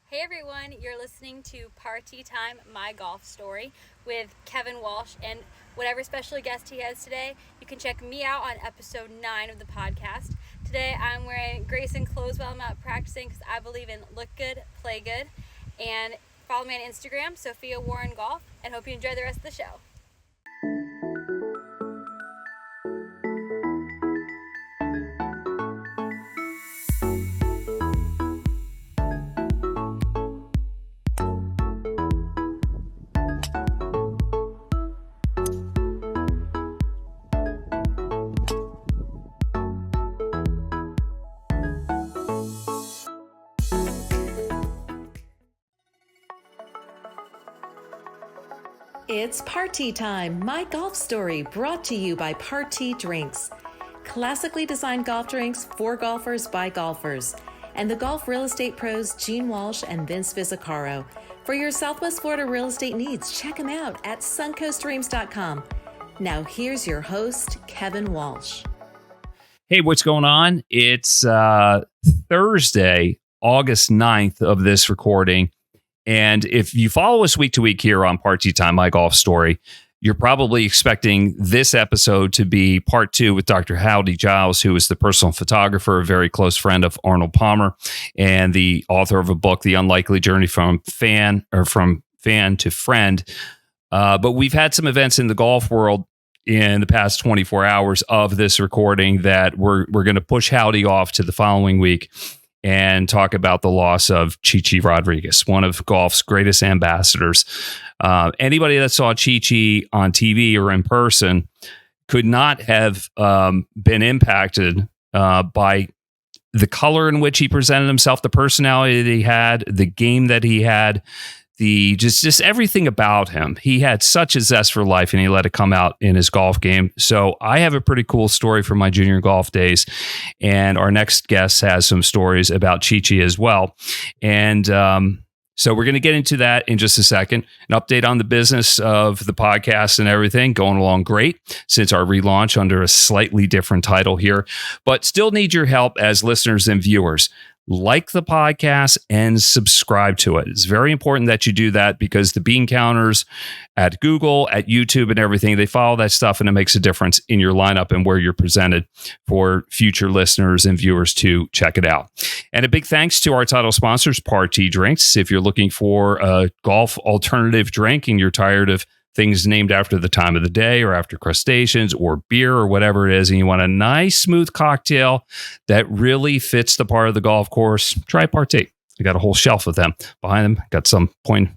Hey everyone, you're listening to Party Time, My Golf Story with Kevin Walsh, and whatever special guest he has today, you can check me out on episode 9 of the podcast. Today I'm wearing Grayson clothes while I'm out practicing because I believe in look good, play good, and follow me on Instagram, Sophia Warren Golf, and hope you enjoy the rest of the show. It's Party Time, My Golf Story, brought to you by Party Drinks. Classically designed golf drinks for golfers by golfers. And the golf real estate pros Gene Walsh and Vince Visicaro. For your Southwest Florida real estate needs, check them out at suncoastdreams.com. Now here's your host, Kevin Walsh. Hey, what's going on? It's Thursday, August 9th of this recording. And if you follow us week to week here on Party Time, My Golf Story, you're probably expecting this episode to be part 2 with Dr. Howdy Giles, who is the personal photographer, a very close friend of Arnold Palmer, and the author of a book, The Unlikely Journey from Fan to Friend. But we've had some events in the golf world in the past 24 hours of this recording that we're going to push Howdy off to the following week and talk about the loss of Chi Rodriguez, one of golf's greatest ambassadors. Anybody that saw Chi on TV or in person could not have been impacted by the color in which he presented himself, the personality that he had, the game that he had, the just everything about him. He had such a zest for life, and he let it come out in his golf game. So I have a pretty cool story from my junior golf days, and our next guest has some stories about Chi as well. And so we're going to get into that in just a second. An update on the business of the podcast and everything, going along great since our relaunch under a slightly different title here, but still need your help as listeners and viewers. Like the podcast and subscribe to it. It's very important that you do that because the bean counters at Google, at YouTube and everything, they follow that stuff, and it makes a difference in your lineup and where you're presented for future listeners and viewers to check it out. And a big thanks to our title sponsors, Party Drinks. If you're looking for a golf alternative drink and you're tired of things named after the time of the day or after crustaceans or beer or whatever it is, and you want a nice smooth cocktail that really fits the part of the golf course, try Party. I got a whole shelf of them behind them. Got some point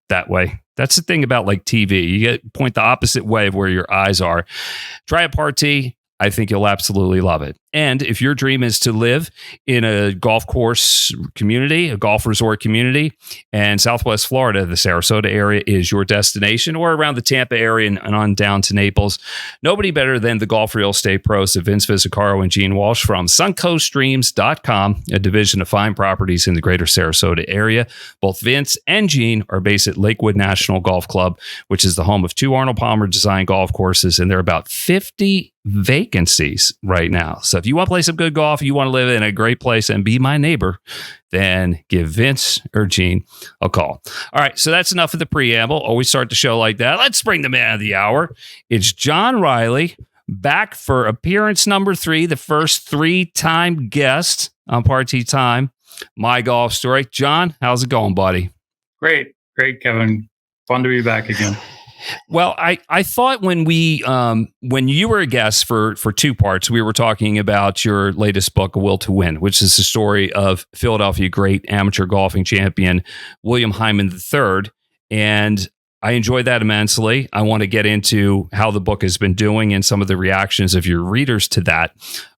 that way. That's the thing about like TV. You get point the opposite way of where your eyes are. Try a Party. I think you'll absolutely love it. And if your dream is to live in a golf course community, a golf resort community, and Southwest Florida, the Sarasota area is your destination, or around the Tampa area and on down to Naples, nobody better than the golf real estate pros of Vince Visicaro and Gene Walsh from suncoastdreams.com, a division of fine properties in the greater Sarasota area. Both Vince and Gene are based at Lakewood National Golf Club, which is the home of 2 Arnold Palmer designed golf courses, and there are about 50 vacancies right now. So if you want to play some good golf, you want to live in a great place and be my neighbor, then give Vince or Gene a call. All right, so that's enough of the preamble. Always start the show like that. Let's bring the man of the hour. It's John Reilly, back for appearance number 3, the first 3-time guest on Party Time, My Golf Story. John, how's it going, buddy? Great, Kevin. Fun to be back again. Well, I thought when you were a guest for 2 parts, we were talking about your latest book, A Will to Win, which is the story of Philadelphia great amateur golfing champion William Hyman III. And I enjoyed that immensely. I want to get into how the book has been doing and some of the reactions of your readers to that.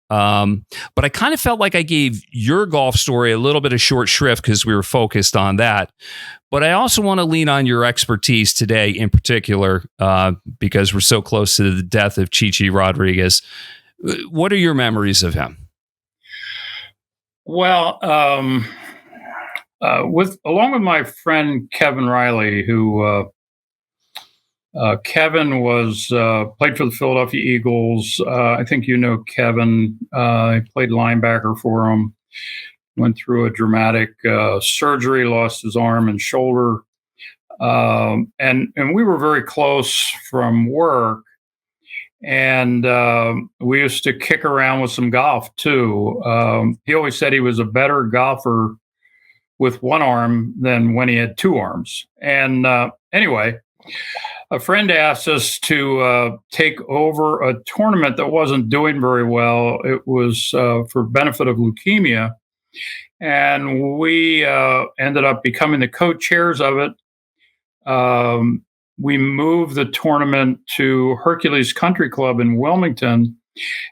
But I kind of felt like I gave your golf story a little bit of short shrift because we were focused on that. But I also want to lean on your expertise today in particular, because we're so close to the death of Chi Rodriguez. What are your memories of him? Well, along with my friend Kevin Reilly, who Kevin was played for the Philadelphia Eagles. I think you know Kevin. He played linebacker for him. went through a dramatic surgery, lost his arm and shoulder. And we were very close from work. And we used to kick around with some golf too. He always said he was a better golfer with one arm than when he had two arms. And anyway, a friend asked us to take over a tournament that wasn't doing very well. It was for benefit of leukemia. And we ended up becoming the co-chairs of it. We moved the tournament to Hercules Country Club in Wilmington,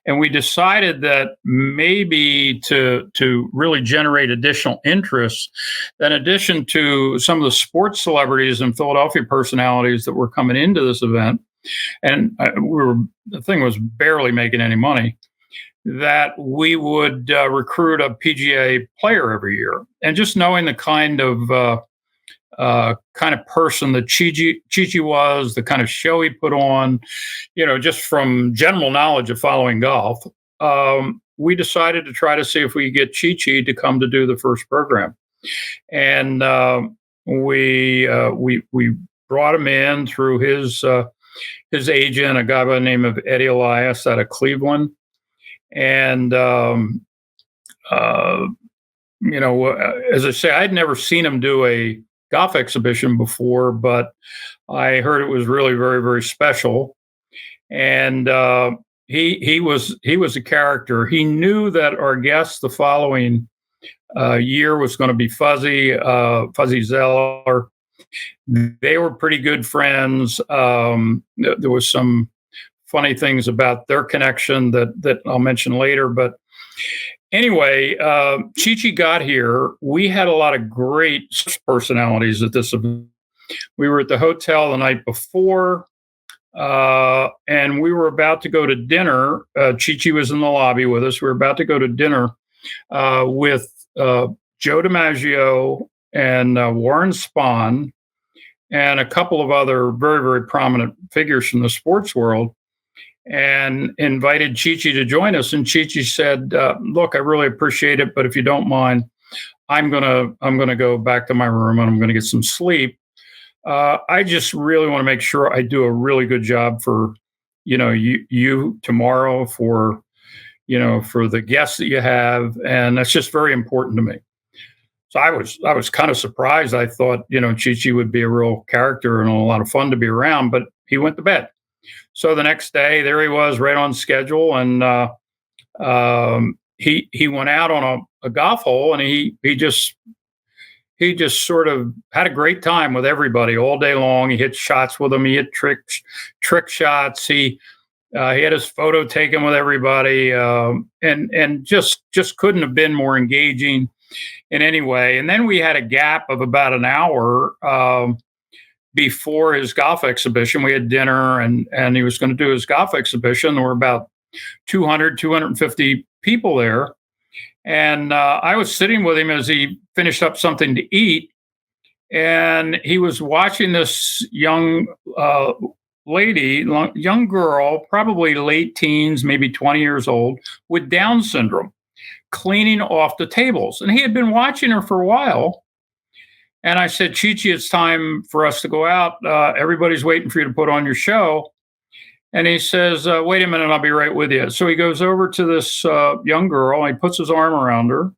and we decided that maybe to really generate additional interest, in addition to some of the sports celebrities and Philadelphia personalities that were coming into this event, and the thing was barely making any money, that we would recruit a PGA player every year. And just knowing the kind of person that Chi was, the kind of show he put on, just from general knowledge of following golf, we decided to try to see if we could get Chi to come to do the first program. And we brought him in through his agent, a guy by the name of Eddie Elias out of Cleveland. And, as I say, I'd never seen him do a golf exhibition before, but I heard it was really very, very special. And he was a character. He knew that our guest the following year was going to be Fuzzy Zeller. They were pretty good friends. There was some funny things about their connection that I'll mention later, but anyway, Chi got here. We had a lot of great personalities at this event. We were at the hotel the night before, and we were about to go to dinner. Chi was in the lobby with us. We were about to go to dinner with Joe DiMaggio and Warren Spahn and a couple of other very, very prominent figures from the sports world, and invited Chi to join us. And Chi said, look, I really appreciate it, but if you don't mind, I'm gonna go back to my room and I'm gonna get some sleep. I just really want to make sure I do a really good job for, you tomorrow, for the guests that you have. And that's just very important to me. So I was kind of surprised. I thought, Chi would be a real character and a lot of fun to be around, but he went to bed. So the next day, there he was, right on schedule, and he went out on a golf hole, and he just sort of had a great time with everybody all day long. He hit shots with them. He hit trick shots. He had his photo taken with everybody, and just couldn't have been more engaging in any way. And then we had a gap of about an hour before his golf exhibition. We had dinner, and he was going to do his golf exhibition. There were about 250 people there. And I was sitting with him as he finished up something to eat. And he was watching this young young girl, probably late teens, maybe 20 years old, with Down syndrome, cleaning off the tables. And he had been watching her for a while. And I said, Chi, it's time for us to go out. Everybody's waiting for you to put on your show. And he says, wait a minute, I'll be right with you. So he goes over to this young girl, and he puts his arm around her.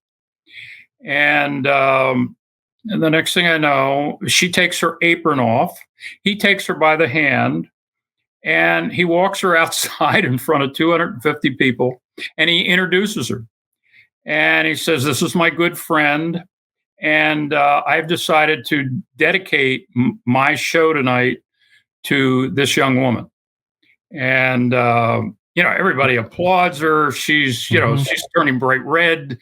And the next thing I know, she takes her apron off. He takes her by the hand, and he walks her outside in front of 250 people, and he introduces her. And he says, this is my good friend. And I've decided to dedicate my show tonight to this young woman. And, everybody applauds her. She's, she's turning bright red,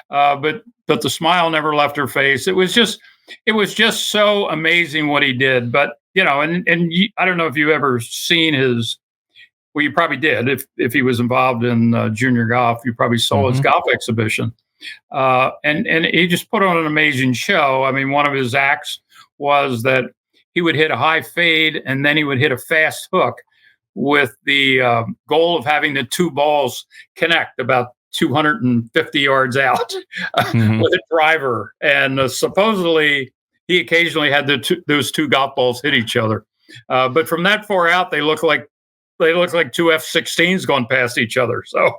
but the smile never left her face. It was just so amazing what he did. But, I don't know if you ever seen well, you probably did. If he was involved in junior golf, you probably saw his golf exhibition. And he just put on an amazing show. I mean, one of his acts was that he would hit a high fade and then he would hit a fast hook with the goal of having the two balls connect about 250 yards out with a driver. And supposedly he occasionally had those two golf balls hit each other. But from that far out, they look like two F-16s going past each other. So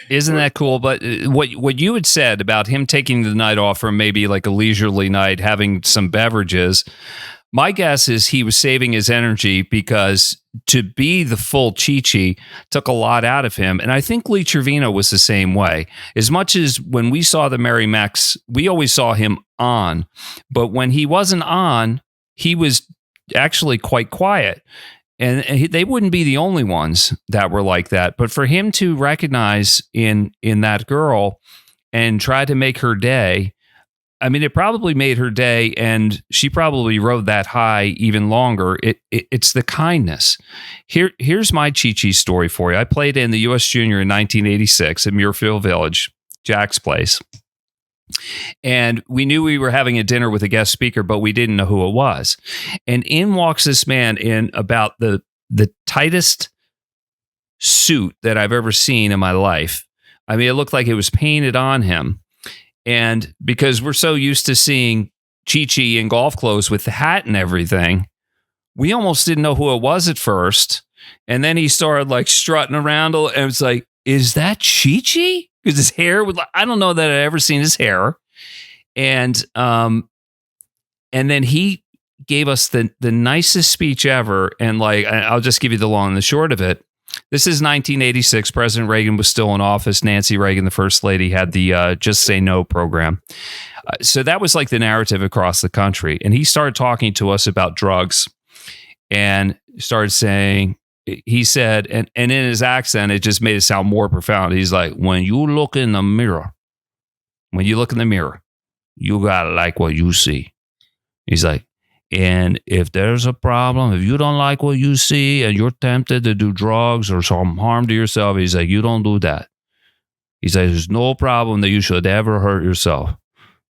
isn't that cool? But what you had said about him taking the night off from maybe like a leisurely night, having some beverages, my guess is he was saving his energy because to be the full Chi-Chi took a lot out of him. And I think Lee Trevino was the same way. As much as when we saw the Merry Mex, we always saw him on. But when he wasn't on, he was actually quite quiet. And they wouldn't be the only ones that were like that. But for him to recognize in that girl and try to make her day, I mean, it probably made her day, and she probably rode that high even longer. It's the kindness. Here's my Chi-Chi story for you. I played in the U.S. Junior in 1986 at Muirfield Village, Jack's place. And we knew we were having a dinner with a guest speaker, but we didn't know who it was. And in walks this man in about the tightest suit that I've ever seen in my life. I mean, it looked like it was painted on him. And because we're so used to seeing Chi-Chi in golf clothes with the hat and everything, we almost didn't know who it was at first. And then he started like strutting around, and it's like, is that Chi-Chi? Because his hair would, I don't know that I'd ever seen his hair. And then he gave us the nicest speech ever. And like, I'll just give you the long and the short of it. This is 1986. President Reagan was still in office. Nancy Reagan, the first lady, had the Just Say No program. So that was like the narrative across the country. And he started talking to us about drugs and started saying, he said, and in his accent, it just made it sound more profound. He's like, when you look in the mirror, you gotta like what you see. He's like, and if there's a problem, if you don't like what you see and you're tempted to do drugs or some harm to yourself, he's like, you don't do that. He's like, there's no problem that you should ever hurt yourself.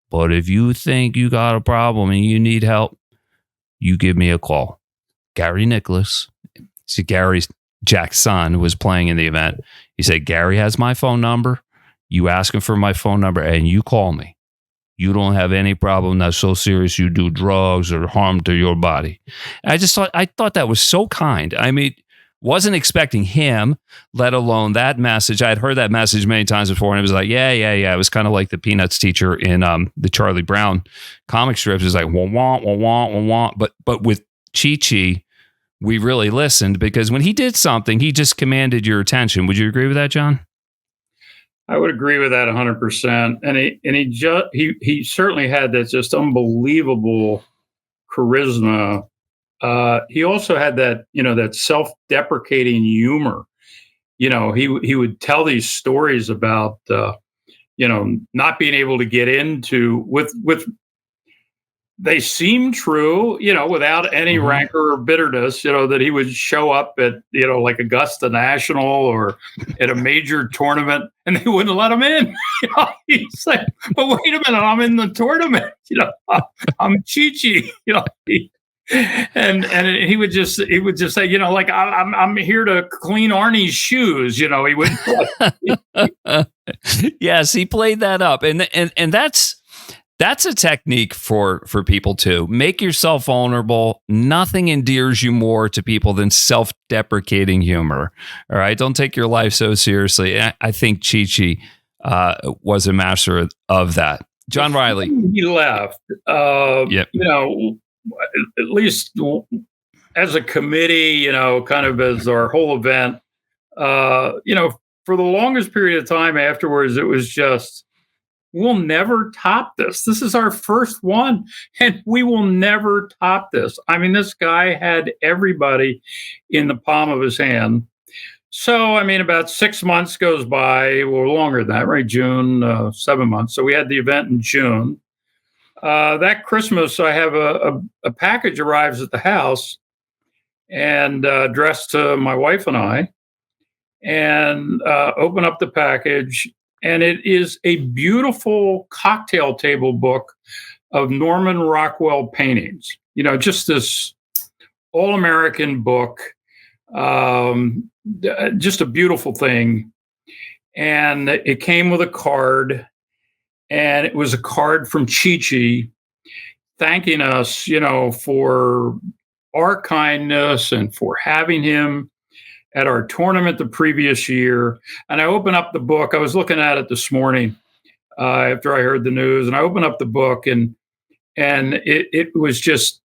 But if you think you got a problem and you need help, you give me a call. Gary Nicholas. See, Gary's Jack's son was playing in the event. He said, Gary has my phone number. You ask him for my phone number and you call me. You don't have any problem that's so serious you do drugs or harm to your body. And I thought that was so kind. I mean, wasn't expecting him, let alone that message. I had heard that message many times before, and it was like, yeah. It was kind of like the Peanuts teacher in the Charlie Brown comic strips. It's like, wah, wah, wah, wah, wah, wah. But with Chi-Chi, we really listened because when he did something, he just commanded your attention. Would you agree with that, John? I would agree with that 100%. And he certainly had that just unbelievable charisma. He also had that, that self-deprecating humor. He would tell these stories about, not being able to get into with they seem true, without any rancor or bitterness, that he would show up at, like Augusta National or at a major tournament and they wouldn't let him in. He's like, but wait a minute, I'm in the tournament. I'm Chi-Chi, and he would just say, like, I'm here to clean Arnie's shoes. He would. Yes, he played that up. And that's a technique for people too. Make yourself vulnerable. Nothing endears you more to people than self-deprecating humor. All right. Don't take your life so seriously. I think Chi-Chi was a master of that. John Reilly. He left. Yep. At least as a committee, kind of as our whole event, for the longest period of time afterwards, it was just, we'll never top this. This is our first one, and we will never top this. I mean, this guy had everybody in the palm of his hand. So, about 6 months goes by, or longer than that, right? June, 7 months. So we had the event in June. That Christmas, I have a package arrives at the house and addressed to my wife and I, and open up the package. And it is a beautiful cocktail table book of Norman Rockwell paintings. Just this all-American book, just a beautiful thing. and it came with a card, and it was a card from Chi-Chi thanking us, for our kindness and for having him at our tournament the previous year. And I opened up the book. I was looking at it this morning after I heard the news, and I opened up the book, and it was just,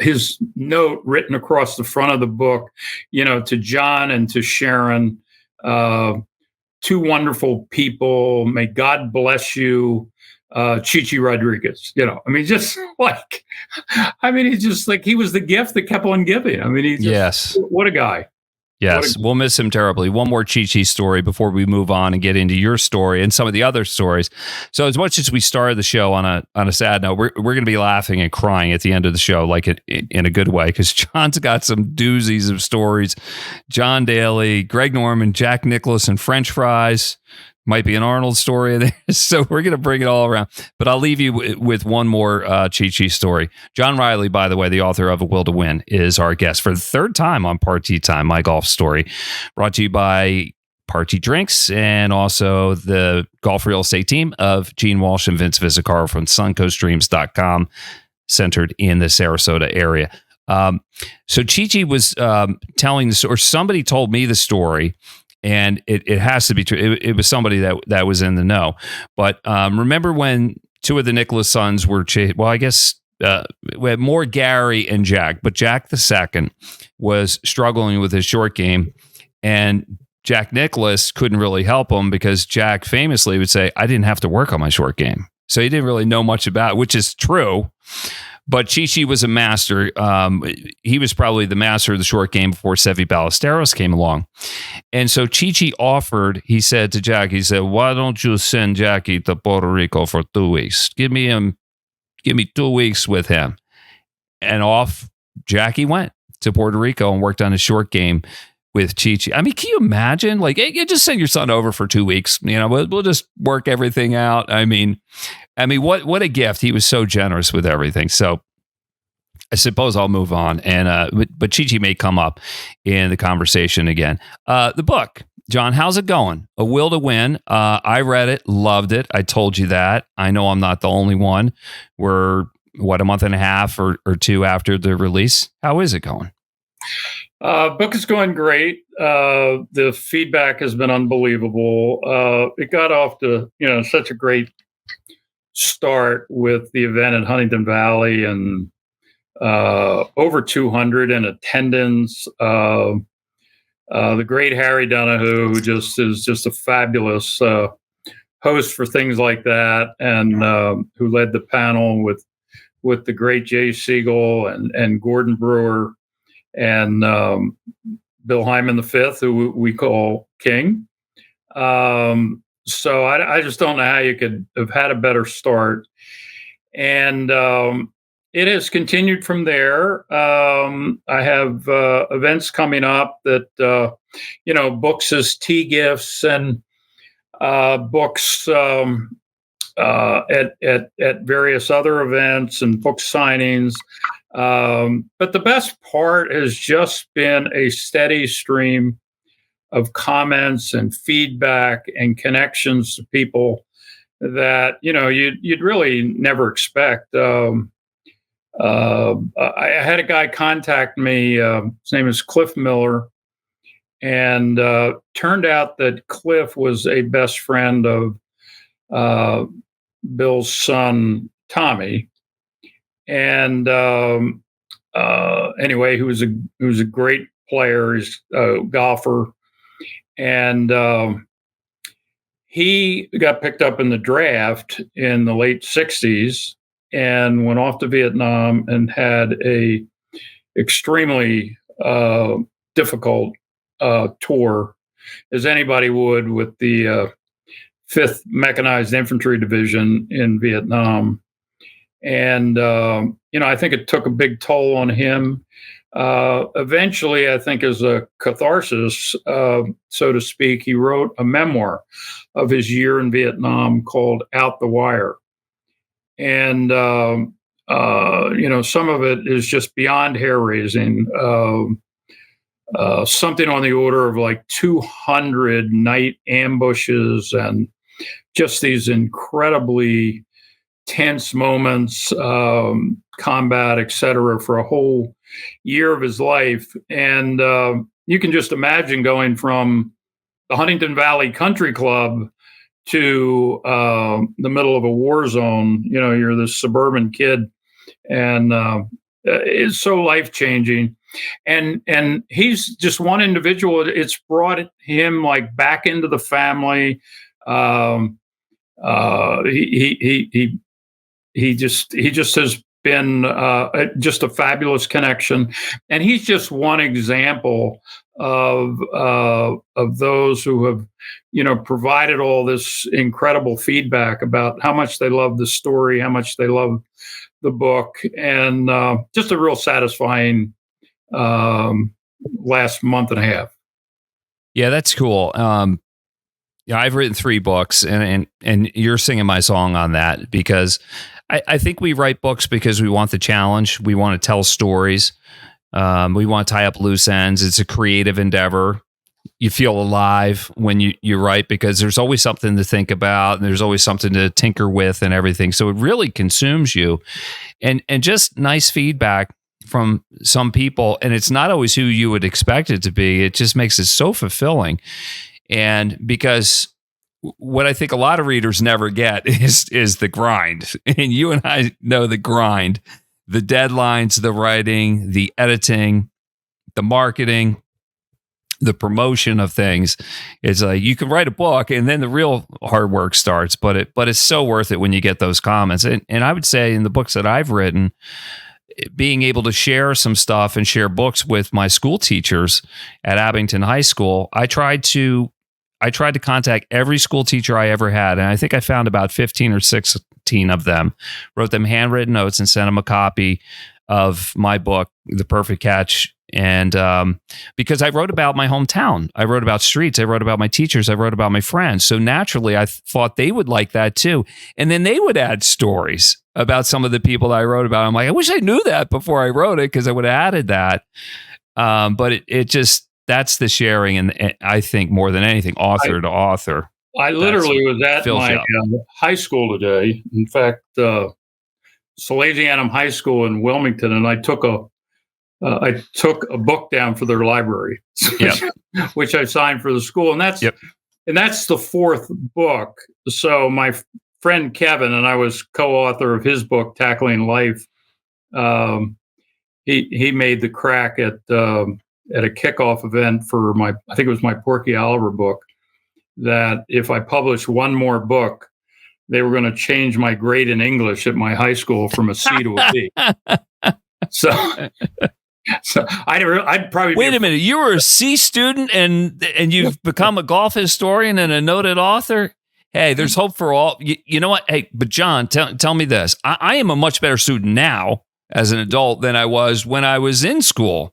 his note written across the front of the book, to John and to Sharon, two wonderful people. May God bless you, Chi-Chi Rodriguez. Just like, he's just like, he was the gift that kept on giving. Yes. What a guy. Yes, we'll miss him terribly. One more Chi-Chi story before we move on and get into your story and some of the other stories. So as much as we started the show on a sad note, we're going to be laughing and crying at the end of the show, like in a good way, because John's got some doozies of stories. John Daly, Greg Norman, Jack Nicklaus, and French fries. Might be an Arnold story there. So we're going to bring it all around. But I'll leave you with one more Chi-Chi story. John Reilly, by the way, the author of A Will to Win, is our guest for the third time on Party Time, My Golf Story. Brought to you by Party Drinks and also the golf real estate team of Gene Walsh and Vince Visicaro from suncoastdreams.com, centered in the Sarasota area. So Chi-Chi was telling this, or somebody told me the story, and it has to be true. It was somebody that was in the know. But remember when two of the Nicklaus sons were, we had more Gary and Jack, but Jack the second was struggling with his short game, and Jack Nicklaus couldn't really help him because Jack famously would say, I didn't have to work on my short game. So he didn't really know much about it, which is true. But Chi-Chi was a master. He was probably the master of the short game before Seve Ballesteros came along. And so Chi-Chi offered, he said to Jack, why don't you send Jackie to Puerto Rico for 2 weeks? Give me 2 weeks with him. And off Jackie went to Puerto Rico and worked on his short game with Chi-Chi. Can you imagine? Like, hey, just send your son over for 2 weeks. We'll just work everything out. What a gift. He was so generous with everything. So I suppose I'll move on. And but Chi-Chi may come up in the conversation again. The book, John, how's it going? A Will to Win. I read it, loved it. I told you that. I know I'm not the only one. We're, a month and a half or two after the release. How is it going? Book is going great. The feedback has been unbelievable. It got off to such a great start with the event in Huntington Valley, and over 200 in attendance. The great Harry Donahue, who is just a fabulous host for things like that, and who led the panel with the great Jay Siegel and Gordon Brewer and Bill Hyman V, who we call King. So I just don't know how you could have had a better start. And it has continued from there. I have events coming up that, books as tea gifts, and books at various other events and book signings. But the best part has just been a steady stream of comments and feedback and connections to people that, you'd really never expect. I had a guy contact me, his name is Cliff Miller, and turned out that Cliff was a best friend of Bill's son, Tommy. And anyway, who was a great player, he's a golfer, and he got picked up in the draft in the late '60s and went off to Vietnam and had a extremely difficult tour, as anybody would, with the 5th Mechanized Infantry Division in Vietnam. And, I think it took a big toll on him. Eventually, I think as a catharsis, so to speak, he wrote a memoir of his year in Vietnam called Out the Wire. And, some of it is just beyond hair raising. something on the order of like 200 night ambushes and just these incredibly tense moments, combat, etc., for a whole year of his life. And you can just imagine going from the Huntington Valley Country Club to the middle of a war zone. You know, you're this suburban kid, and it's so life changing. And he's just one individual. It's brought him like back into the family. He just has been just a fabulous connection, and he's just one example of those who have, you know, provided all this incredible feedback about how much they love the story, how much they love the book, and just a real satisfying last month and a half. Yeah, that's cool. Yeah, I've written 3 books, and you're singing my song on that, because I think we write books because we want the challenge. We want to tell stories. We want to tie up loose ends. It's a creative endeavor. You feel alive when you write, because there's always something to think about, and there's always something to tinker with and everything. So it really consumes you, and just nice feedback from some people. And it's not always who you would expect it to be. It just makes it so fulfilling. And because what I think a lot of readers never get is the grind. And you and I know the grind, the deadlines, the writing, the editing, the marketing, the promotion of things. It's like you can write a book and then the real hard work starts, but it's so worth it when you get those comments. And I would say in the books that I've written, being able to share some stuff and share books with my school teachers at Abington High School, I tried to contact every school teacher I ever had, and I think I found about 15 or 16 of them, wrote them handwritten notes and sent them a copy of my book, The Perfect Catch. And because I wrote about my hometown, I wrote about streets, I wrote about my teachers, I wrote about my friends. So naturally, I thought they would like that too. And then they would add stories about some of the people that I wrote about. I'm like, I wish I knew that before I wrote it, because I would have added that. But it just, that's the sharing. And I think more than anything, author to author. I literally was at my high school today. In fact, Salesianum High School in Wilmington, and I took a book down for their library, which I signed for the school, and that's the 4th book. So my friend Kevin and I was co-author of his book, Tackling Life. He made the crack at a kickoff event for I think it was my Porky Oliver book, that if I published one more book, they were going to change my grade in English at my high school from a C to a B. So I'd probably wait a minute. You were a C student and you've become a golf historian and a noted author. Hey, there's hope for all. You know what? Hey, but John, tell me this. I am a much better student now as an adult than I was when I was in school,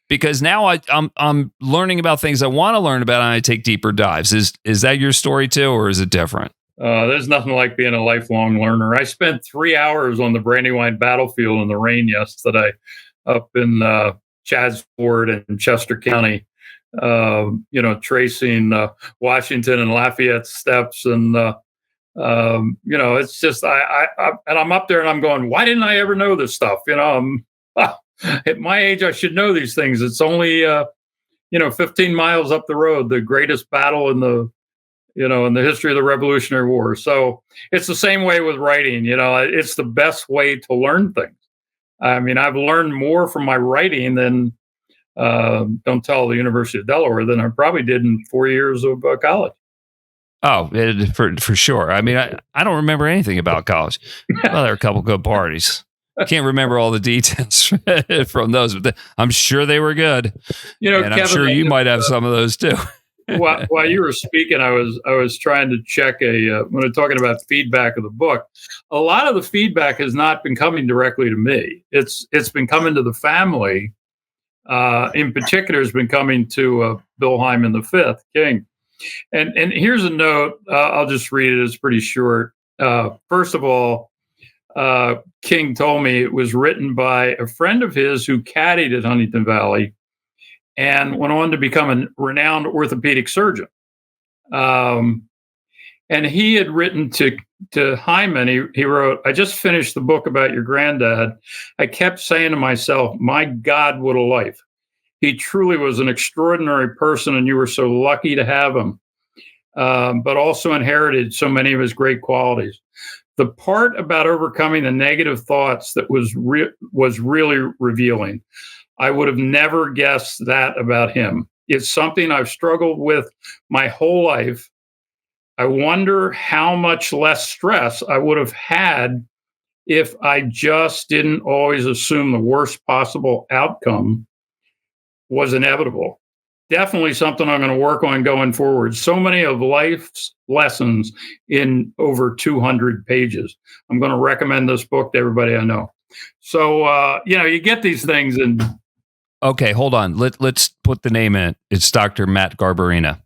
because now I'm learning about things I want to learn about, and I take deeper dives. Is that your story too, or is it different? There's nothing like being a lifelong learner. I spent 3 hours on the Brandywine battlefield in the rain yesterday, up in Chadsford and Chester County, tracing Washington and Lafayette steps. And, it's just, I'm up there and I'm going, why didn't I ever know this stuff? At my age, I should know these things. It's only, 15 miles up the road, the greatest battle in the history of the Revolutionary War. So it's the same way with writing. It's the best way to learn things. I mean, I've learned more from my writing than, don't tell the University of Delaware, than I probably did in 4 years of college. Oh, for sure. I mean, I don't remember anything about college. Well, there were a couple good parties. I can't remember all the details from those, but I'm sure they were good. And Kevin, I'm sure you might have some of those too. While you were speaking, I was trying to check when I'm talking about feedback of the book. A lot of the feedback has not been coming directly to me. It's been coming to the family. In particular, has been coming to Bill Hyman V, King. And here's a note. I'll just read it. It's pretty short. First of all, King told me it was written by a friend of his who caddied at Huntington Valley. and went on to become a renowned orthopedic surgeon. And he had written to Hyman, he wrote, "I just finished the book about your granddad. I kept saying to myself, my God, what a life. He truly was an extraordinary person, and you were so lucky to have him, but also inherited so many of his great qualities. The part about overcoming the negative thoughts that was really revealing. I would have never guessed that about him. It's something I've struggled with my whole life. I wonder how much less stress I would have had if I just didn't always assume the worst possible outcome was inevitable. Definitely something I'm going to work on going forward. So many of life's lessons in over 200 pages. I'm going to recommend this book to everybody I know." So, you get these things and... Okay, hold on. Let's put the name in it. It's Dr. Matt Garbarina.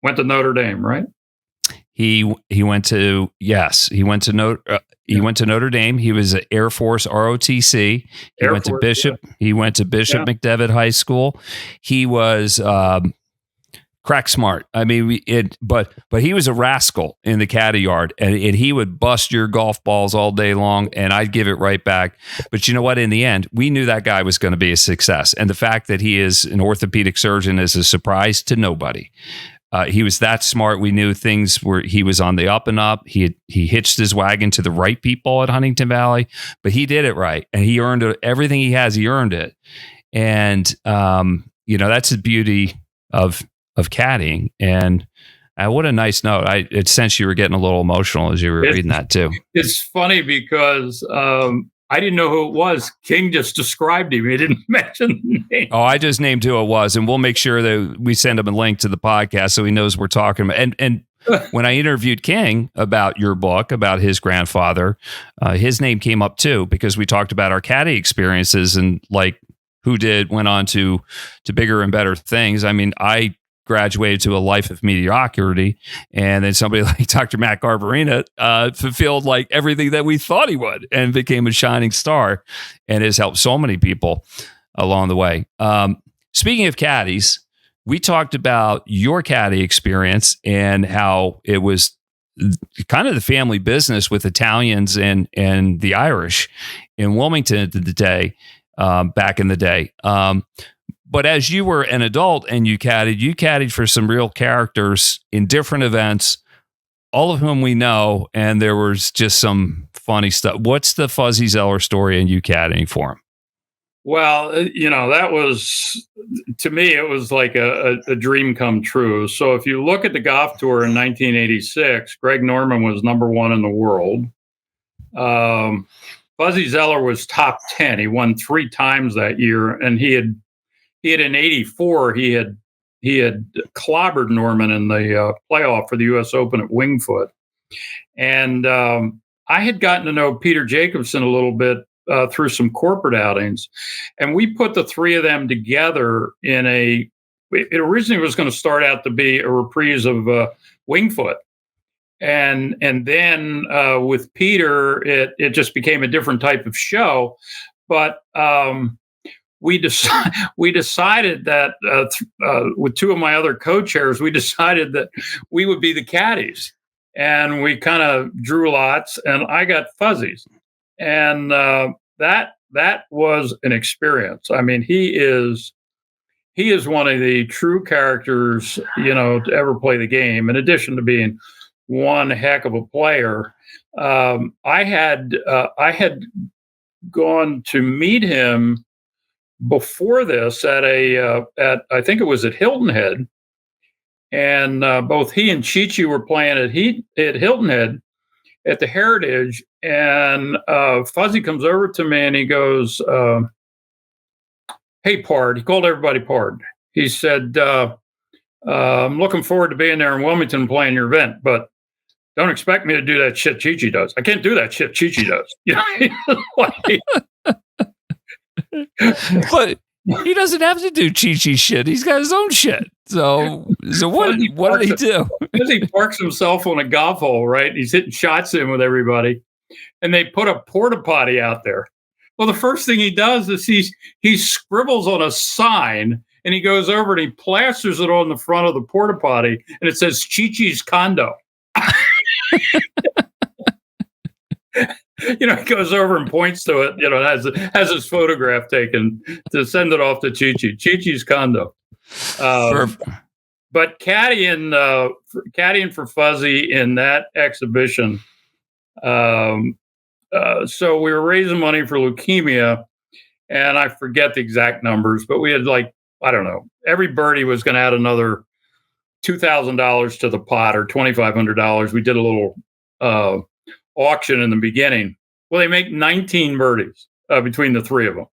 Went to Notre Dame, right? He went to Notre Dame. He was at Air Force ROTC. He went to Bishop McDevitt High School. He was crack smart. I mean, but he was a rascal in the caddy yard, and he would bust your golf balls all day long, and I'd give it right back. But you know what? In the end, we knew that guy was going to be a success, and the fact that he is an orthopedic surgeon is a surprise to nobody. He was that smart. We knew he was on the up and up. He hitched his wagon to the right people at Huntington Valley, but he did it right, and he earned it. Everything he has, he earned it. And that's the beauty of caddying. And what a nice note. It sensed you were getting a little emotional as you were reading that too. It's funny because I didn't know who it was. King just described him. He didn't mention the name. Oh, I just named who it was, and we'll make sure that we send him a link to the podcast so he knows we're talking about. And when I interviewed King about your book, about his grandfather, his name came up too, because we talked about our caddy experiences and like who went on to bigger and better things. I mean, I graduated to a life of mediocrity, and then somebody like Dr. Matt Garbarina fulfilled like everything that we thought he would and became a shining star and has helped so many people along the way. Speaking of caddies, we talked about your caddy experience and how it was kind of the family business with Italians and the Irish in Wilmington back in the day. But as you were an adult and you caddied for some real characters in different events, all of whom we know, and there was just some funny stuff. What's the Fuzzy Zeller story and you caddying for him? Well, that was, to me, it was like a dream come true. So if you look at the golf tour in 1986, Greg Norman was number one in the world. Fuzzy Zeller was top 10. He won 3 times that year, and he had in 84, he had clobbered Norman in the playoff for the U.S. Open at Wingfoot. And I had gotten to know Peter Jacobson a little bit through some corporate outings. And we put the 3 of them together it originally was going to start out to be a reprise of Wingfoot. And then with Peter, it just became a different type of show. But we decided that with 2 of my other co-chairs, we decided that we would be the caddies, and we kind of drew lots, and I got Fuzzies, and that was an experience. I mean, he is one of the true characters, to ever play the game. In addition to being one heck of a player, I had gone to meet him before this at I think it was at Hilton Head, and both he and Chi-Chi were playing at Hilton Head at the Heritage, and Fuzzy comes over to me and he goes, "Hey, Pard," he called everybody Pard. He said, "I'm looking forward to being there in Wilmington playing your event, but don't expect me to do that shit Chi-Chi does. I can't do that shit Chi-Chi does." But he doesn't have to do Chi-Chi shit. He's got his own shit. So what did he do? Because he parks himself on a golf hole, right? He's hitting shots in with everybody, and they put a porta potty out there. Well, the first thing he does is he scribbles on a sign and he goes over and he plasters it on the front of the porta potty and it says Chi-Chi's condo. He goes over and points to it, has his photograph taken to send it off to Chi-Chi. Chi-Chi's condo. But caddying for Fuzzy in that exhibition. So we were raising money for leukemia, and I forget the exact numbers, but we had I don't know, every birdie was going to add another $2,000 to the pot or $2,500. We did a little auction in the beginning. Well, they make 19 birdies between the three of them.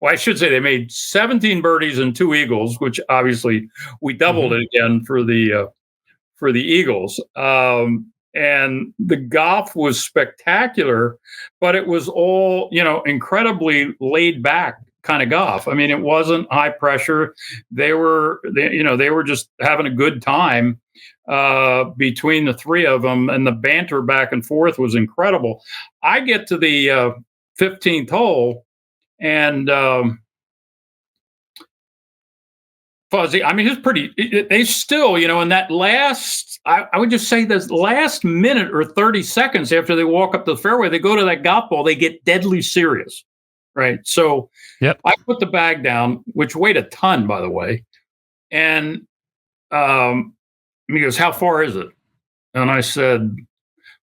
Well, I should say they made 17 birdies and 2 eagles, which obviously we doubled it again for the Eagles. And the golf was spectacular, but it was all, incredibly laid back kind of golf. I mean, it wasn't high pressure. They were just having a good time between the three of them, and the banter back and forth was incredible. I get to the 15th hole, and Fuzzy, I mean, they still, in that last, I would just say this last minute or 30 seconds after they walk up the fairway, they go to that golf ball, they get deadly serious, right? So I put the bag down, which weighed a ton, by the way. And he goes, how far is it? And I said,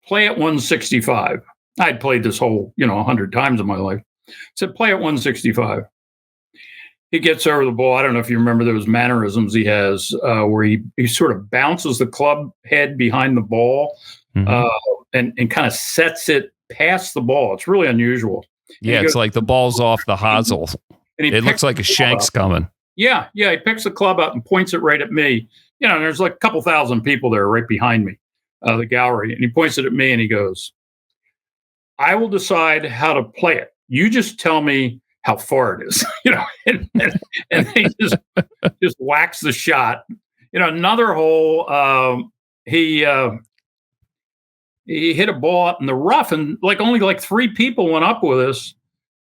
play at 165. I'd played this hole, 100 times in my life. I said, play at 165. He gets over the ball. I don't know if you remember those mannerisms he has where he sort of bounces the club head behind the ball and kind of sets it past the ball. It's really unusual. Yeah, it's like the ball's off the hosel. It looks like a shank's coming. Yeah. He picks the club up and points it right at me. And there's like a couple thousand people there right behind me, the gallery. And he points it at me and he goes, I will decide how to play it. You just tell me how far it is, and he just whacks the shot. Another hole, he hit a ball up in the rough, and only 3 people went up with us.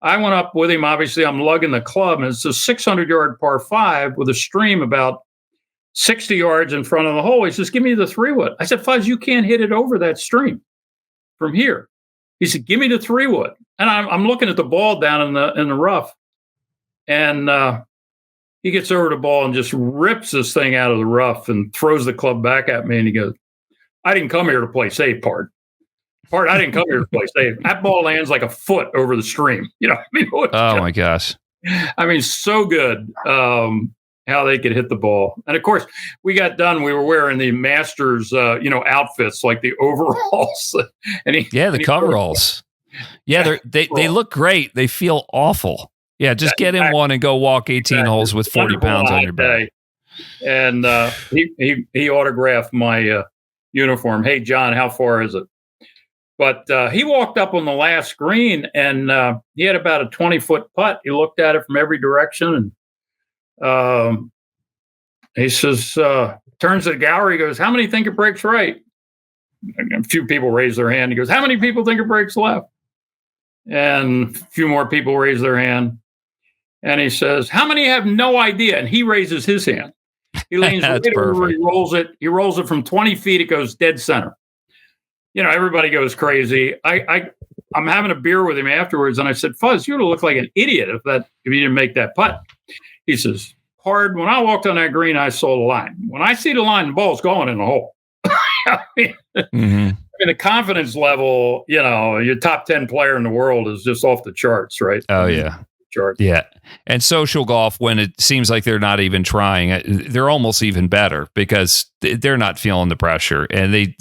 I went up with him. Obviously, I'm lugging the club, and it's a 600-yard par 5 with a stream about 60 yards in front of the hole. He says, give me the 3-wood. I said, Fuzz, you can't hit it over that stream from here. He said, give me the 3-wood. And I'm looking at the ball down in the rough. And he gets over the ball and just rips this thing out of the rough and throws the club back at me. And he goes, I didn't come here to play safe, Pard. I didn't come here to play safe. That ball lands like a foot over the stream. My gosh. I mean, so good how they could hit the ball. And of course, we got done. We were wearing the Masters, outfits, like the overalls. The coveralls. Yeah, they look great. They feel awful. Yeah, just get in one and go walk 18 holes with 40 pounds on your back. And he autographed my uniform. Hey, John, how far is it? But he walked up on the last green, and he had about a 20-foot putt. He looked at it from every direction, and he says, turns to the gallery, goes, how many think it breaks right? A few people raise their hand. He goes, how many people think it breaks left? And a few more people raise their hand. And he says, how many have no idea? And he raises his hand. He leans right over, he rolls it from 20 feet. It goes dead center. Everybody goes crazy. I'm having a beer with him afterwards, and I said, Fuzz, you would look like an idiot if you didn't make that putt. He says, Pard, when I walked on that green, I saw the line. When I see the line, the ball's going in the hole. I mean, the confidence level, your top 10 player in the world is just off the charts, right? Oh, yeah. Yeah. And social golf, when it seems like they're not even trying, they're almost even better because they're not feeling the pressure. And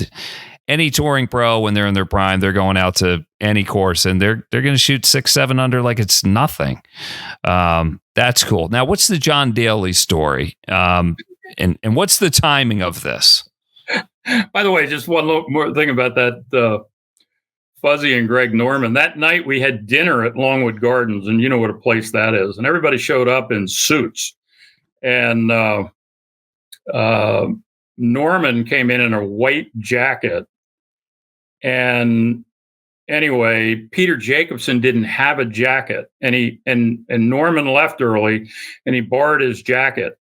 any touring pro, when they're in their prime, they're going out to any course and they're going to shoot 6-7 under like it's nothing. That's cool. Now, what's the John Daly story? And what's the timing of this? By the way, just one more thing about that Fuzzy and Greg Norman. That night we had dinner at Longwood Gardens, and you know what a place that is. And everybody showed up in suits. And Norman came in a white jacket. And anyway, Peter Jacobson didn't have a jacket, and Norman left early, and he borrowed his jacket.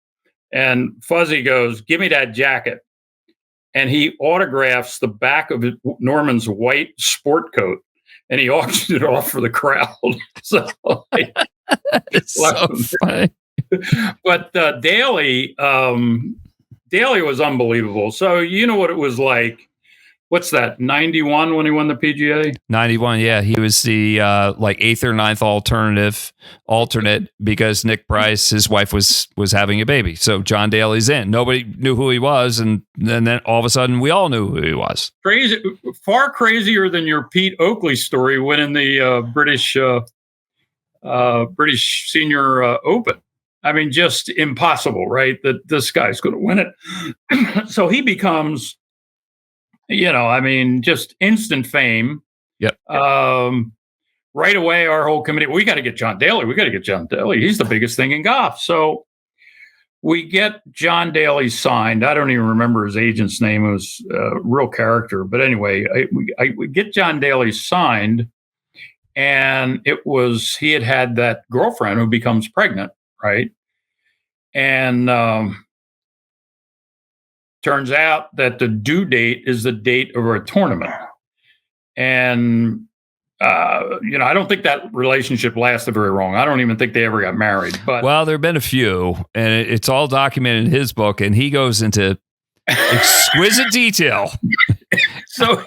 And Fuzzy goes, "Give me that jacket." And he autographs the back of Norman's white sport coat, and he auctioned it off for the crowd. So it's so funny. But Daly was unbelievable. So you know what it was like. What's that? 91 when he won the PGA? 91, yeah. He was the like 8th or 9th alternate because Nick Price, his wife, was having a baby. So John Daly's in. Nobody knew who he was, and then all of a sudden we all knew who he was. Crazy, far crazier than your Pete Oakley story winning the British Senior Open. I mean, just impossible, right? That this guy's going to win it. So he becomes, just instant fame. Yep. Right away, our whole committee, we got to get John Daly. He's the biggest thing in golf. So we get John Daly signed. I don't even remember his agent's name. It was a real character. But anyway, we get John Daly signed. And he had that girlfriend who becomes pregnant, right? And turns out that the due date is the date of a tournament. And, I don't think that relationship lasted very long. I don't even think they ever got married. But well, there have been a few, and it's all documented in his book, and he goes into exquisite detail. So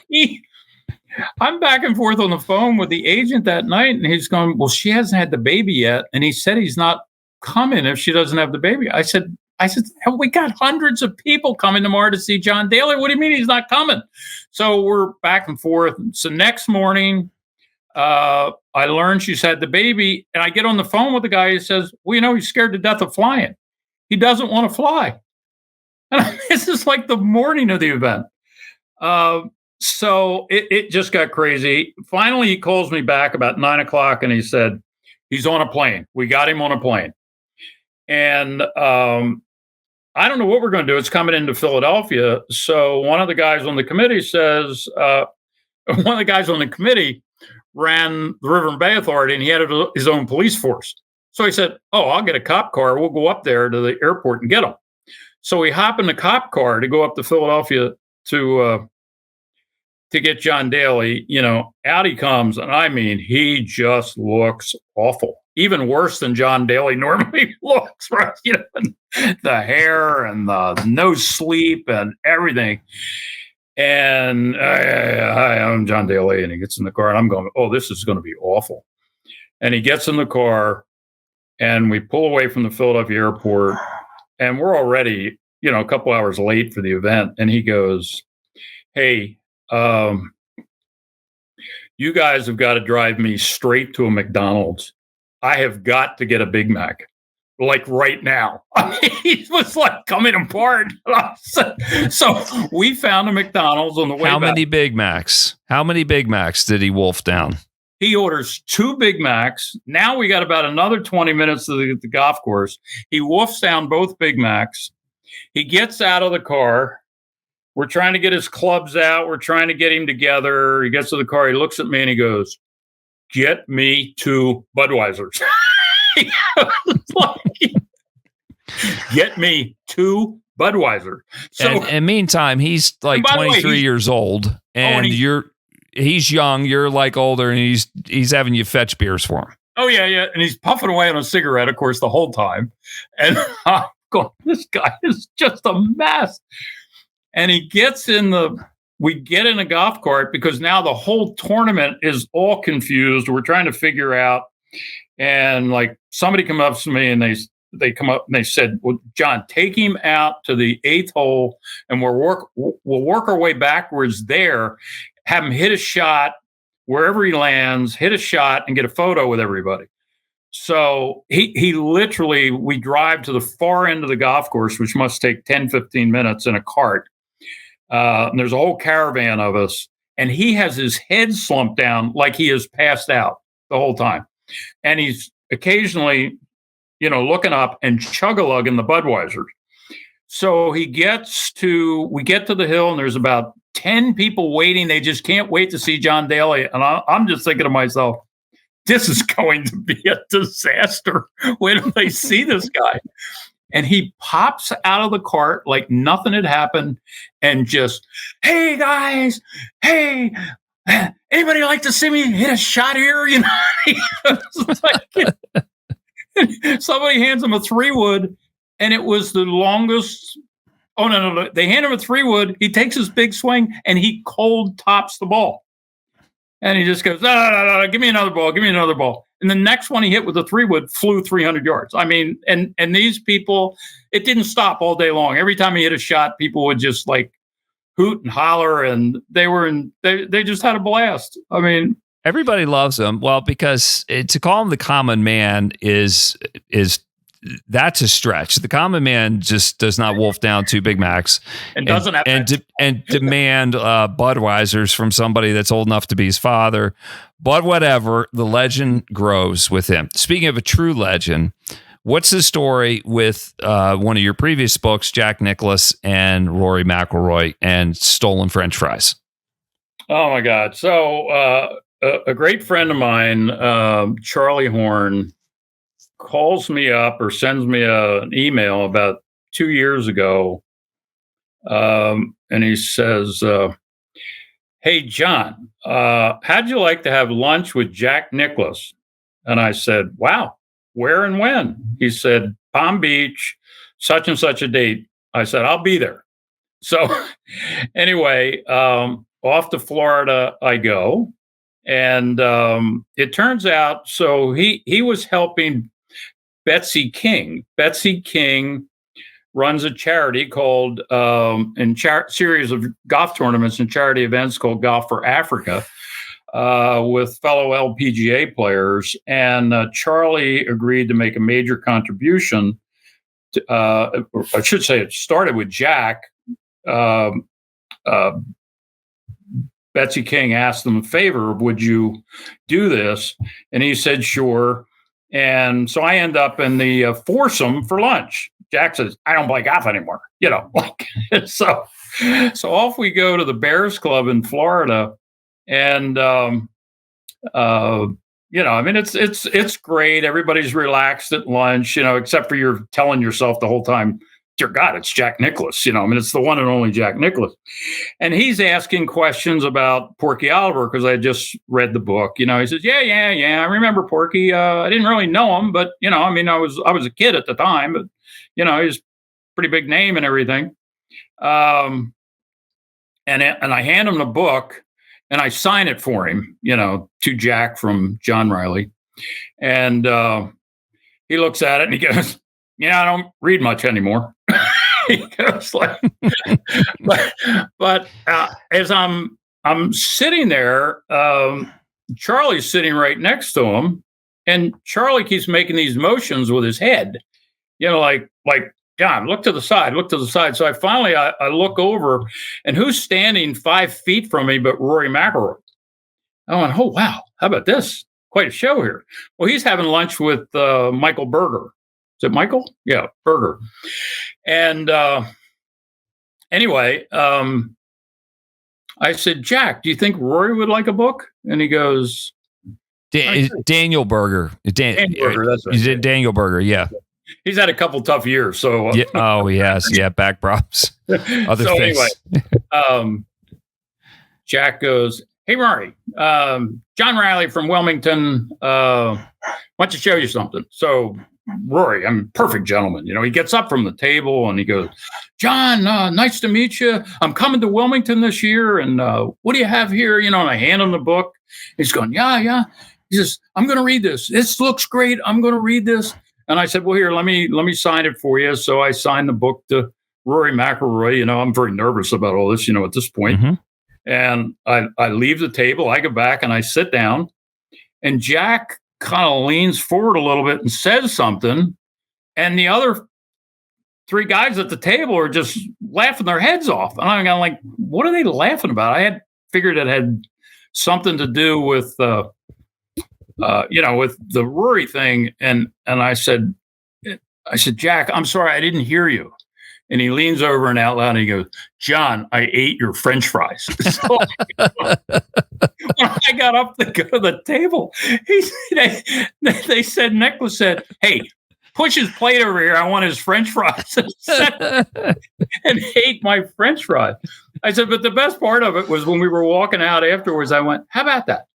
I'm back and forth on the phone with the agent that night, and he's going, "Well, she hasn't had the baby yet, and he said he's not coming if she doesn't have the baby." I said, "We got hundreds of people coming tomorrow to see John Daly. What do you mean he's not coming?" So we're back and forth. So next morning, I learned she's had the baby, and I get on the phone with the guy who says, "Well, he's scared to death of flying. He doesn't want to fly." And this is like the morning of the event. So it just got crazy. Finally, he calls me back about 9:00, and he said, he's on a plane. We got him on a plane. And I don't know what we're going to do. It's coming into Philadelphia. So one of the guys on the committee says, one of the guys on the committee ran the River and Bay Authority, and he had his own police force. So he said, I'll get a cop car. We'll go up there to the airport and get him. So we hop in the cop car to go up to Philadelphia to get John Daly. Out he comes, and I mean, he just looks awful. Even worse than John Daly normally looks, right? The hair and the no sleep and everything. And hi, I'm John Daly, and he gets in the car, and I'm going, this is going to be awful. And he gets in the car, and we pull away from the Philadelphia airport, and we're already, a couple hours late for the event. And he goes, "Hey, you guys have got to drive me straight to a McDonald's. I have got to get a Big Mac, like right now." I mean, he was like coming apart. So we found a McDonald's on the way back. How many Big Macs? How many Big Macs did he wolf down? He orders 2 Big Macs. Now we got about another 20 minutes to the golf course. He wolfs down both Big Macs. He gets out of the car. We're trying to get his clubs out. We're trying to get him together. He gets to the car. He looks at me and he goes, "Get me 2 Budweisers." Get me 2 Budweiser. So, and meantime, he's like 23 years old, and he's young. You're like older, and he's having you fetch beers for him. Oh yeah, and he's puffing away on a cigarette, of course, the whole time. And I'm going, this guy is just a mess. And we get in a golf cart because now the whole tournament is all confused. We're trying to figure out, and like somebody come up to me and they come up and they said, "Well, John, take him out to the 8th hole, and we'll work our way backwards there. Have him hit a shot wherever he lands, hit a shot, and get a photo with everybody." So he literally, we drive to the far end of the golf course, which must take 10, 15 minutes in a cart. And there's a whole caravan of us, and he has his head slumped down like he is passed out the whole time. And he's occasionally, looking up and chug-a-lugging the Budweiser. So we get to the hill, and there's about 10 people waiting. They just can't wait to see John Daly. And I'm just thinking to myself, this is going to be a disaster. When do they see this guy? And he pops out of the cart like nothing had happened and just, hey, guys, hey, anybody like to see me hit a shot here? You know, somebody hands him a 3-wood, and it was the longest. Oh, no. They hand him a 3-wood. He takes his big swing, and he cold tops the ball. And he just goes, no, give me another ball. Give me another ball. And the next one he hit with a 3-wood flew 300 yards. I mean, and these people, it didn't stop all day long. Every time he hit a shot, people would just like hoot and holler, and they just had a blast. I mean, everybody loves him. Well, because to call him the common man is that's a stretch. The common man just does not wolf down 2 Big Macs and doesn't have and demand Budweisers from somebody that's old enough to be his father. But whatever, the legend grows with him. Speaking of a true legend, what's the story with one of your previous books, Jack Nicklaus and Rory McIlroy and stolen French fries? Oh my God! So a great friend of mine, Charlie Horn, calls me up or sends me an email about 2 years ago. And he says, hey, John, how'd you like to have lunch with Jack Nicklaus? And I said, wow, where and when? He said, Palm Beach, such and such a date. I said, I'll be there. So anyway, off to Florida I go. And it turns out, so he was helping Betsy King. Betsy King runs a charity called series of golf tournaments and charity events called Golf for Africa with fellow LPGA players. And Charlie agreed to make a major contribution. I should say it started with Jack. Betsy King asked them a favor, would you do this? And he said, sure. And so I end up in the foursome for lunch. Jack says, I don't play golf anymore. You know, like, so off we go to the Bears Club in Florida. And, you know, I mean, it's great. Everybody's relaxed at lunch, you know, except for you're telling yourself the whole time, dear God, it's Jack Nicklaus. You know, I mean, it's the one and only Jack Nicklaus. And he's asking questions about Porky Oliver because I just read the book. You know, he says, yeah, I remember Porky. I didn't really know him, but, you know, I mean, I was a kid at the time, but, you know, he's a pretty big name and everything. And I hand him the book and I sign it for him, you know, to Jack from John Reilly. And he looks at it and he goes, yeah, I don't read much anymore. He goes like, but as I'm sitting there, Charlie's sitting right next to him, and Charlie keeps making these motions with his head, you know, like John, look to the side, look to the side. So I look over, and who's standing 5 feet from me but Rory McIlroy? I went, oh wow, how about this? Quite a show here. Well, he's having lunch with Michael Berger. Is it Michael? Yeah, Berger. And anyway, I said, Jack, do you think Rory would like a book? And he goes, Daniel Berger. Daniel Berger, that's right. Daniel Berger, yeah. He's had a couple tough years. So yeah. Oh, yes. Yeah, back props. Other so things. Anyway, Jack goes, hey, Rory, John Reilly from Wilmington wants to show you something. So Rory, I'm a perfect gentleman. You know, he gets up from the table and he goes, John, nice to meet you. I'm coming to Wilmington this year. And what do you have here? You know, and I hand him the book. He's going, yeah. He says, I'm going to read this. This looks great. I'm going to read this. And I said, well, here, let me sign it for you. So I signed the book to Rory McIlroy. You know, I'm very nervous about all this, you know, at this point. Mm-hmm. And I leave the table. I go back and I sit down. And Jack kind of leans forward a little bit and says something, and the other three guys at the table are just laughing their heads off. And I'm like, what are they laughing about? I had figured it had something to do with, you know, with the Rory thing. And I said, Jack, I'm sorry, I didn't hear you. And he leans over and out loud and he goes, "John, I ate your French fries." So when I got up to go to the table, they said, Nicholas said, "Hey, push his plate over here. I want his French fries." And ate my French fries. I said, but the best part of it was when we were walking out afterwards, I went, "How about that?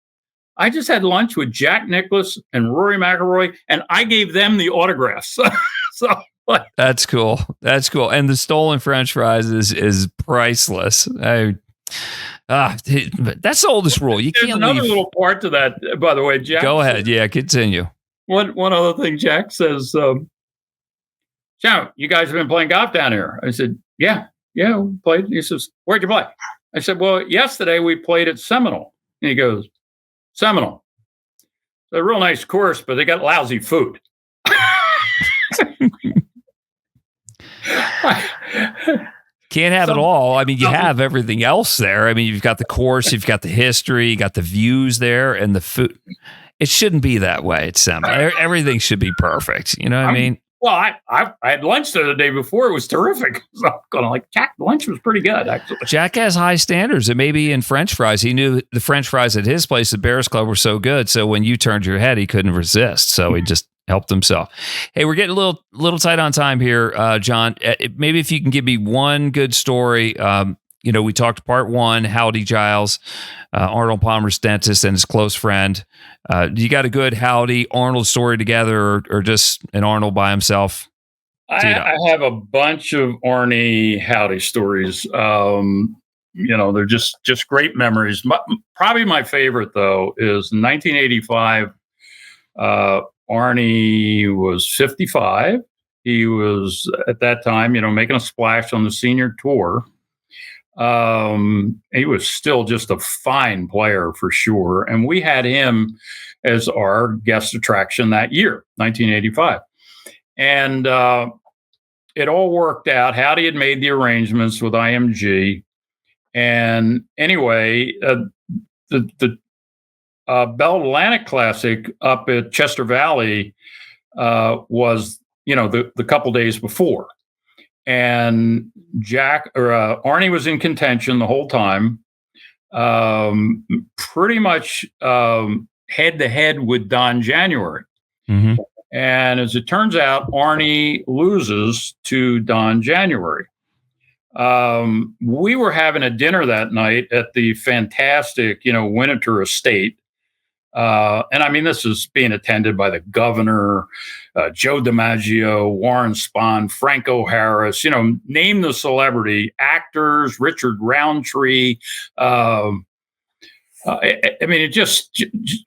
I just had lunch with Jack Nicklaus and Rory McIlroy, and I gave them the autographs." So that's cool. That's cool. And the stolen French fries is priceless. That's the oldest rule. You There's can't another leave. little part to that, by the way, Jack. Go ahead. Yeah, continue. One other thing, Jack says, "Sharon, you guys have been playing golf down here." I said, yeah, we played. He says, "Where'd you play?" I said, "Well, yesterday we played at Seminole." And he goes, "Seminole. It's a real nice course, but they got lousy food." Can't have it all. I mean, you have everything else there. I mean, you've got the course, you've got the history, you got the views there, and the food. It shouldn't be that way. It's everything should be perfect. You know what I mean? Well, I had lunch there the day before. It was terrific. So I'm going to Jack, lunch was pretty good, actually. Jack has high standards, and maybe in French fries, he knew the French fries at his place, the Bears Club, were so good. So when you turned your head, he couldn't resist. So he just helped himself. Hey, we're getting a little tight on time here, John. Maybe if you can give me one good story. We talked part one, Howdy Giles, Arnold Palmer's dentist and his close friend. You got a good Howdy Arnold story together, or just an Arnold by himself? I have a bunch of Arnie Howdy stories. They're just great memories. Probably my favorite, though, is 1985. Arnie was 55. He was, at that time, making a splash on the senior tour. He was still just a fine player for sure. And we had him as our guest attraction that year, 1985. And it all worked out. Howdy had made the arrangements with IMG. And anyway, the Bell Atlantic Classic up at Chester Valley was, the couple days before. And Arnie was in contention the whole time, pretty much head to head with Don January. Mm-hmm. And as it turns out, Arnie loses to Don January. We were having a dinner that night at the fantastic, Winter Estate. And I mean, this is being attended by the governor, Joe DiMaggio, Warren Spahn, Franco Harris, name the celebrity, actors, Richard Roundtree. It just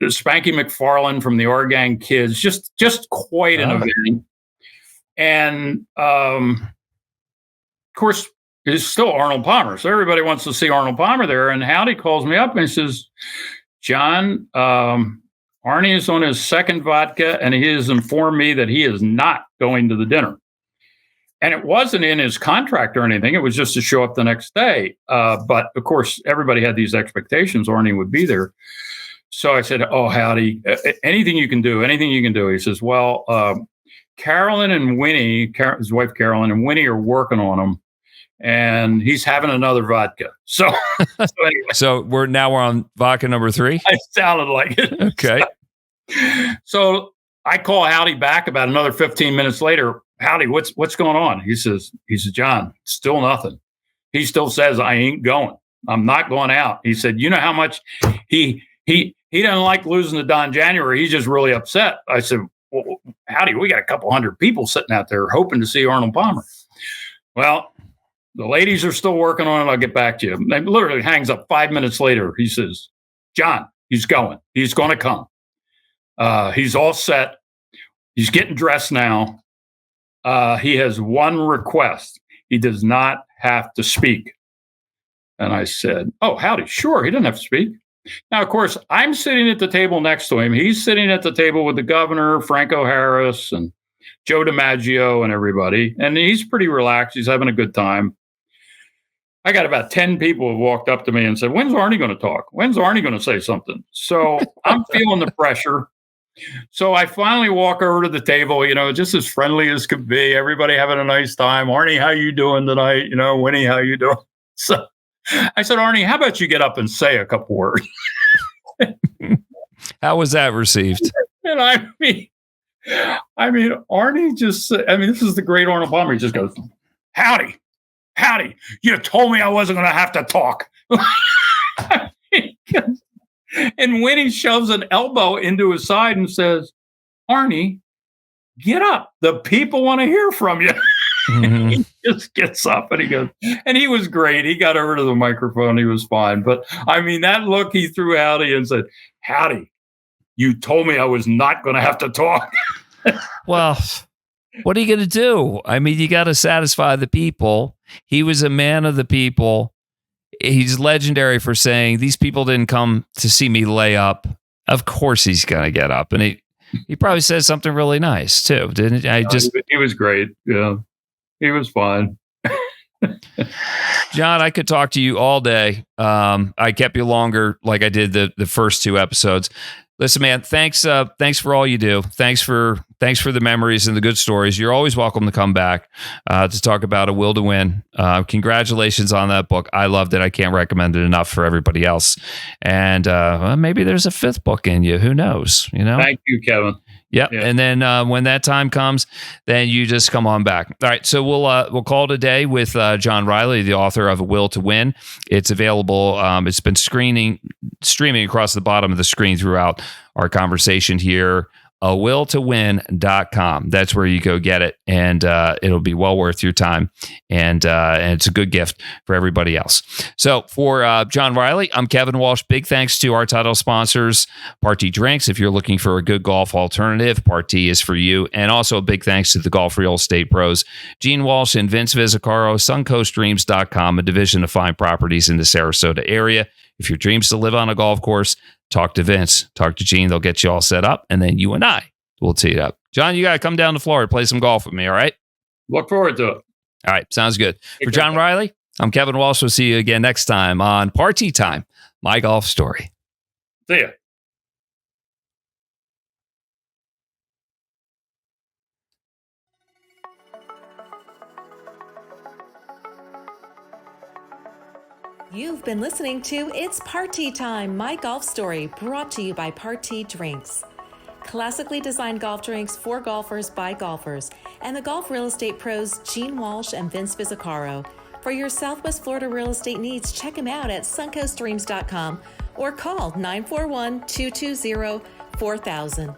Spanky McFarlane from the Oregon Kids, just quite an event. And of course, it's still Arnold Palmer. So everybody wants to see Arnold Palmer there. And Howdy calls me up and he says, "John, Arnie is on his second vodka, and he has informed me that he is not going to the dinner." And it wasn't in his contract or anything. It was just to show up the next day. But, of course, everybody had these expectations Arnie would be there. So I said, "Oh, Howdy, anything you can do, anything you can do." He says, "Well, Carolyn and Winnie, his wife Carolyn and Winnie are working on him. And he's having another vodka." So anyway. So we're on vodka number 3? It sounded like it. Okay. So I call Howdy back about another 15 minutes later. "Howdy, what's going on?" He says, "John, still nothing." He still says, "I ain't going. I'm not going out." He said, "You know how much he doesn't like losing to Don January. He's just really upset." I said, "Well, Howdy, we got a couple hundred people sitting out there hoping to see Arnold Palmer." "Well, the ladies are still working on it. I'll get back to you." And literally hangs up 5 minutes later. He says, "John, he's going. He's going to come. He's all set. He's getting dressed now. He has one request. He does not have to speak." And I said, "Oh, Howdy, sure. He doesn't have to speak." Now, of course, I'm sitting at the table next to him. He's sitting at the table with the governor, Franco Harris, and Joe DiMaggio and everybody. And he's pretty relaxed. He's having a good time. I got about 10 people who walked up to me and said, "When's Arnie going to talk? When's Arnie going to say something?" So I'm feeling the pressure. So I finally walk over to the table, just as friendly as could be. Everybody having a nice time. Arnie, how you doing tonight? Winnie, how you doing? So I said, Arnie, how about you get up and say a couple words? How was that received? And Arnie this is the great Arnold Palmer. He just goes, howdy. You told me I wasn't going to have to talk. And Winnie shoves an elbow into his side and says, Arnie, get up. The people want to hear from you. Mm-hmm. He just gets up and he goes, and he was great. He got over to the microphone. He was fine. But that look he threw howdy and said, howdy, you told me I was not going to have to talk. Well, what are you going to do? You got to satisfy the people. He was a man of the people. He's legendary for saying, these people didn't come to see me lay up. Of course he's going to get up. And he probably said something really nice too, didn't he? He was great. Yeah, he was fine. John, I could talk to you all day. I kept you longer like I did the first two episodes. Listen, man, thanks for all you do. Thanks for the memories and the good stories. You're always welcome to come back to talk about A Will to Win. Congratulations on that book. I loved it. I can't recommend it enough for everybody else. And maybe there's a fifth book in you. Who knows? Thank you, Kevin. Yep. Yeah. And then when that time comes, then you just come on back. All right. So we'll call it a day with John Reilly, the author of A Will to Win. It's available. It's been streaming across the bottom of the screen throughout our conversation here. awilltowin.com. That's where you go get it, and it'll be well worth your time, and it's a good gift for everybody else. So for John Reilly, I'm Kevin Walsh. Big thanks to our title sponsors, Party Drinks. If you're looking for a good golf alternative, Party is for you. And also a big thanks to the Golf Real Estate Pros, Gene Walsh and Vince Visicaro, suncoastdreams.com, a division of fine properties in the Sarasota area. If your dream's to live on a golf course, talk to Vince, talk to Gene. They'll get you all set up, and then you and I will tee it up. John, you got to come down to Florida, play some golf with me, all right? Look forward to it. All right, sounds good. For John Reilly, I'm Kevin Walsh. We'll see you again next time on Party Time, My Golf Story. See ya. You've been listening to It's Party Time, My Golf Story, brought to you by Party Drinks. Classically designed golf drinks for golfers by golfers, and the Golf Real Estate Pros, Gene Walsh and Vince Visicaro. For your Southwest Florida real estate needs, check them out at suncoastdreams.com or call 941-220-4000.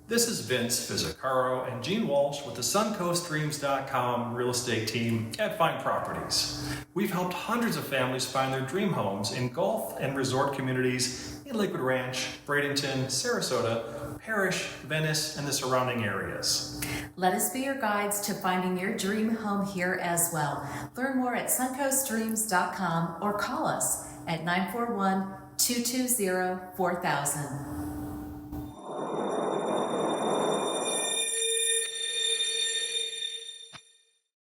This is Vince Visicaro and Gene Walsh with the suncoastdreams.com real estate team at Fine Properties. We've helped hundreds of families find their dream homes in golf and resort communities in Lakewood Ranch, Bradenton, Sarasota, Parrish, Venice, and the surrounding areas. Let us be your guides to finding your dream home here as well. Learn more at suncoastdreams.com or call us at 941-220-4000.